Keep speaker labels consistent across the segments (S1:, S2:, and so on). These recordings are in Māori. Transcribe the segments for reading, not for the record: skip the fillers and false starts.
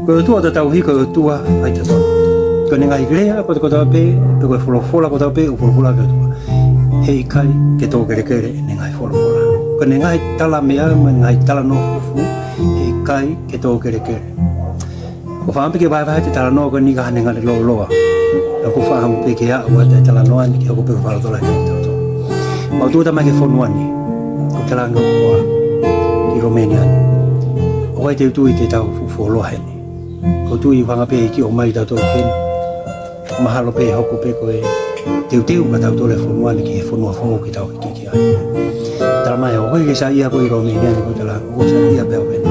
S1: Ko tua ta tau hi ko tua ai ta to. Ko ninga iglesia ko ta pe ko fola ko ta pe ko fola ka tua. Hei kai ke to kere kere ninga fola. Ko ninga tala mea ninga tala no fu hei kai ke to kere kere. Ko fa ampe ke vai te tala no ko ninga ninga lo loa. Ko fa ampe ke ya wa te tala no ani ke ko pe fa to la ke to. Ma tu ta ma ke fonua ni. Ko tala no ko ki Romania. O te tu te tau fu lo hai ni. Ko tu I whanga pe ki o mai tau ken mahalo pe hoko pe ko e teu ka tau tole fonua ni ki fonua fo ki tau ki ai tala mai o ke sa ia ko I Romania ni ko tala o sa ia pe o pen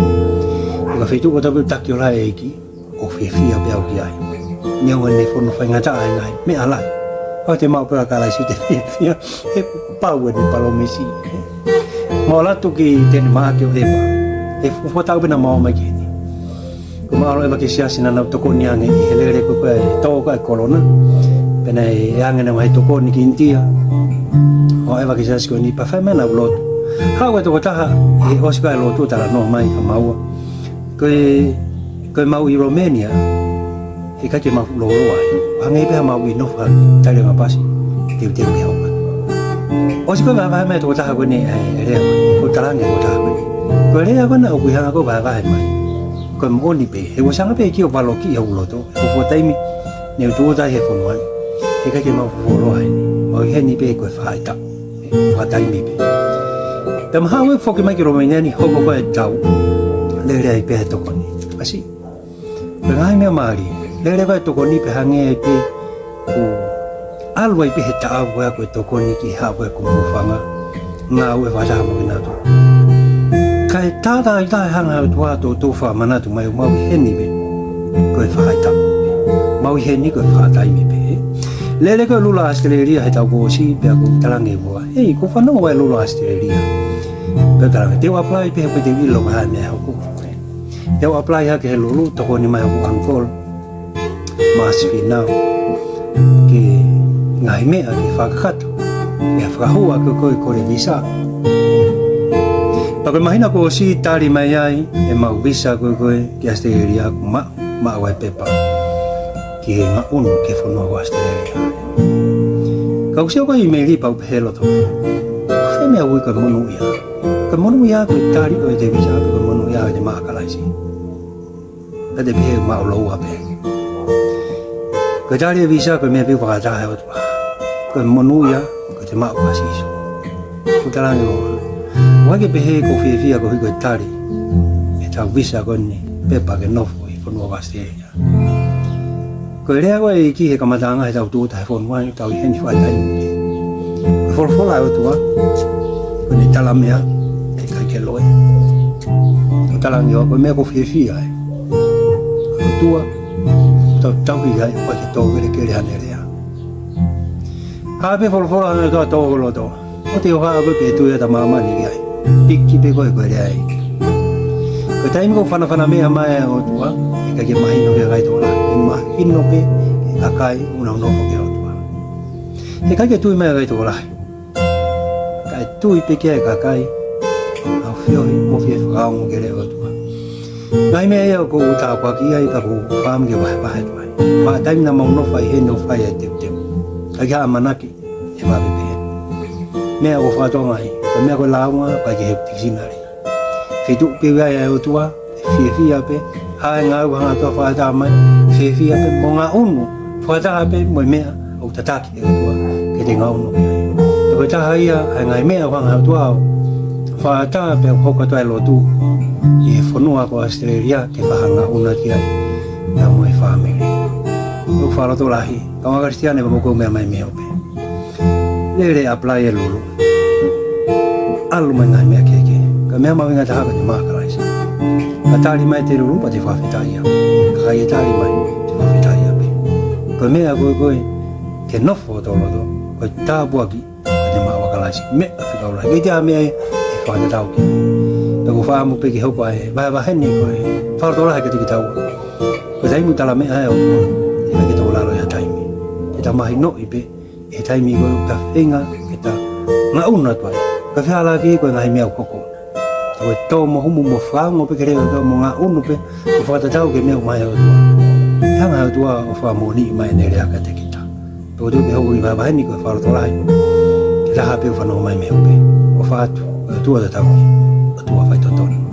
S1: ka fetu ko tau tak yo la e ki o fe fia pe o ki ai ni o ne fonua fa ngata ai ngai me ala o te mau pe ka la si te fia e pau ni palomesi mo la tu ki te ma ke o e fo tau pe na mau mai ki Kuma alo eva ke sia sina na toko ni ange I helere ko ko to ko corona pena e ange na mai toko ni kintia o eva ke sia ko ni pa fa mena blot ha ko to ta e oska lo tu tala no mai ka mau ko mau I Romania e ka ke mau lo lo ai ange pe mau I no fa tale ma pasi te te ke ho oska va va mai to ta ko ni e re ko tala nge ko ta ko re ko na ko ha ko va va mai ko mo ni pe e wo sanga pe ki o valo ki o lo to ko fo taimi ne tu ta he fonua e ka ke ma fo lo ai o he ni pe ko fa ta fa taimi pe tam ha we fo ke ma ki Romania ni ho ko ba tau le le pe to ko ni asi pe ngai me mari le ba to ko ni pe hange pe ko alwa pe ta wa ko to ko ni ki ha wa ko mo fanga nga we fa ja mo na to kai tata I tai hanga tua to fa mana tu mai mau heni be ko fa ta mau heni ko fa tai me be lele ko Lulu Asitelelia he ta ko si pe ko talange bo ei ko fa no wa Lulu Asitelelia pe talange te apply pe ko te ilo ha me ha ko te apply ha ke Lulu to ko ni mai ko angkol mas final ke ngai me ke fa khat ya fa ho ko le visa Pag imagina ko si tali mai ai e mau visa ko ki Asitelelia ko ma wa pepa ki nga uno ke fonua ko Asitelelia ka ko ko email pa pelo to fe me au ko monu ya ko tali ko de visa ko monu ya de ma kala si ka de be ma lo wa pe ko tali visa ko me pe pa ta ha ko monu ya ko de ma wa si so ko tala ngo Wage pehe ko fia ko hiko tari e tau visa ko ni pepa ke nofo I fonua ko Asitelelia ko rea ko e ki he kamatanga he tau tu ta fonua I tau heni fa tai ko fola o tua ko ni tala mea e ka ke loe ko tala ngi ko me ko fia ko tua tau hi ai ko ke to ke rea nerea ha pe fola no to lo to o te oha ko pe tu ya ta mama ni ai Piki pe ko rea ai ko taimi ko fana mea mai o tua e ka ke mai no ke kai to la e mai no pe ka kai una no ko ke o tua e ka ke tu mai kai to la kai tu pe ke ka kai a fio mo fie fa mo ke le o tua ngai me ya ko ta kwa ki ai ka ko fam ke ba ma taimi na mo no fa he no fa ya te ka ga manaki e ba pe me ko fa to mai me ko lawa pa ke tisinari fitu pe ya o tua fia pe ha nga wa to fa ta mai fia pe mo nga unu fa ta pe mo me o tataki o tua ke te nga unu to ta ha ya nga me wa nga tua fa ta pe ho ko to lo tu e fonua ko Asitelelia ke fa nga una ki ai na mo family o fa lo to lahi ka ma cristiane mo ko me mai me o pe le apply Lulu alu mengai me keke ka me ma winga ta ka ma ka rai ka tali mai te Lulu pa te fa fita ia ka ia tali mai te fa fita ia pe ko me a ko ke nofo to lo ko ta buaki ka te ma wa ka rai me a fika ora ke ta me e fa ta tau ki ko fa mo pe ki ho ko ai ba hen ni ko fa to la ke ti tau ko dai mu tala me ai o e ke to la lo ya taimi te ta mai no ipe e taimi ko ka finga ke ta nga una to ai ka fa la ki ko ngai me ko o to mo humu mo frango pe kere o mo nga unu pe o fa ta tau ke me o mai o tua hanga o tua o fa mo ni mai ne rea ka te kita o tu pe ho i va ni ko fa to lai la ha pe o fa no mai me o pe o fa tu o tua ta tau o tua fa to ton